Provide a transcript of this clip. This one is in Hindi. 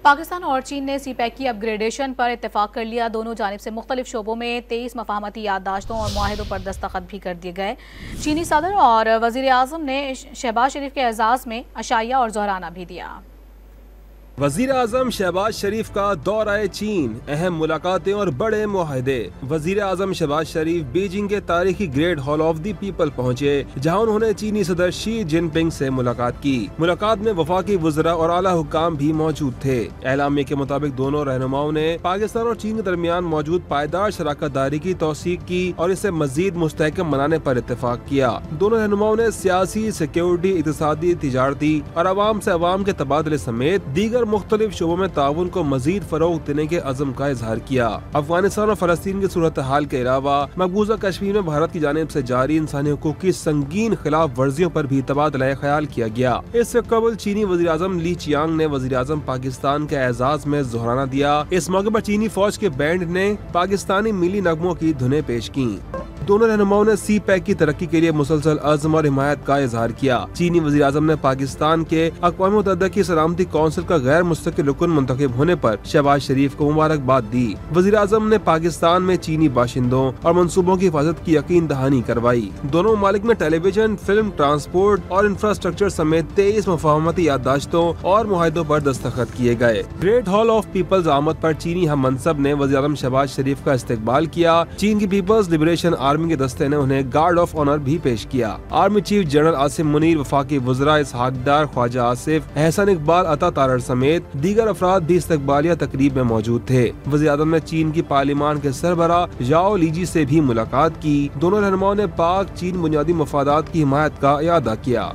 पाकिस्तान और चीन ने सी-पैक की अपग्रेडेशन पर इत्तेफाक कर लिया। दोनों जानिब से मुख्तलिफ शोबों में 23 मफाहमती याददाश्तों और मुआहिदों पर दस्तखत भी कर दिए गए। चीनी सदर और वज़ीर आज़म ने शहबाज शरीफ के एजाज़ में अशाइया और ज़ोहराना भी दिया। वजीर आजम शहबाज शरीफ का दौरा चीन, अहम मुलाकातें और बड़े मुआहदे। वजीर आजम शहबाज शरीफ बीजिंग के तारीखी great hall of the people पहुँचे, जहाँ उन्होंने चीनी सदर शी जिनपिंग से मुलाकात की। मुलाकात में वफाकी वज़रा और आला हुक्काम भी मौजूद थे। एलामिया के मुताबिक दोनों रहनुमाओं ने पाकिस्तान और चीन के दरमियान मौजूद पायदार शराकत दारी की तौसीक की और इसे मजीद मुस्तहकम बनाने पर इत्तेफाक किया। दोनों रहनुमाओं ने सियासी, सिक्योरिटी, इक़्तिसादी, तिजारती और अवाम से अवाम के तबादले समेत दीगर मुख्तलिफ शोबों में ताउन को मजीद फरोग देने के अज़म का इजहार किया। अफगानिस्तान और फलस्तीन की सूरत हाल के अलावा मकबूजा कश्मीर में भारत की जानिब से जारी इंसानी हुकूक की संगीन खिलाफ वर्जियों पर भी तबादला ख्याल किया गया। इससे कबल चीनी वज़ीर आज़म ली चियांग ने वज़ीर आज़म पाकिस्तान के एजाज में ज़ोहराना दिया। इस मौके पर चीनी फौज के बैंड ने पाकिस्तानी मिली नगमों की धुनें पेश की। दोनों रहनुमाओं ने सी-पैक की तरक्की के लिए मुसलसल अज़्म और हिमायत का इजहार किया। चीनी वज़ीर आज़म ने पाकिस्तान के अक़वाम मुत्तहिदा की सलामती कौंसिल का गैर मुस्तकिल रुकन मुंतखब होने पर शहबाज शरीफ को मुबारकबाद दी। वज़ीर आज़म ने पाकिस्तान में चीनी बाशिंदों और मनसूबों की हिफाजत की यकीन दहानी करवाई। दोनों ममालिक में टेलीविजन, फिल्म, ट्रांसपोर्ट और इंफ्रास्ट्रक्चर समेत 23 मफाहमती याददाश्तों और मुआहिदों पर दस्तखत किए गए। ग्रेट हॉल ऑफ पीपल्स आमद पर चीनी हम मनसब ने वज़ीर आज़म शहबाज शरीफ का इस्तकबाल किया। चीन की पीपल्स लिबरेशन आर्मी के दस्ते ने उन्हें गार्ड ऑफ ऑनर भी पेश किया। Army chief general Asim Munir, वफाकी वज़रा इसहाक डार, ख्वाजा आसिफ, एहसान इकबाल, अता तारड़ समेत दीगर अफराद भी इस्तकबालिया तकरीब में मौजूद थे। वज़ीर आज़म ने चीन की पार्लिमान के सरबरा जाओ लीजी से भी मुलाकात की। दोनों रहनुमाओं ने पाक चीन बुनियादी मफादात की हिमायत का इरादा किया।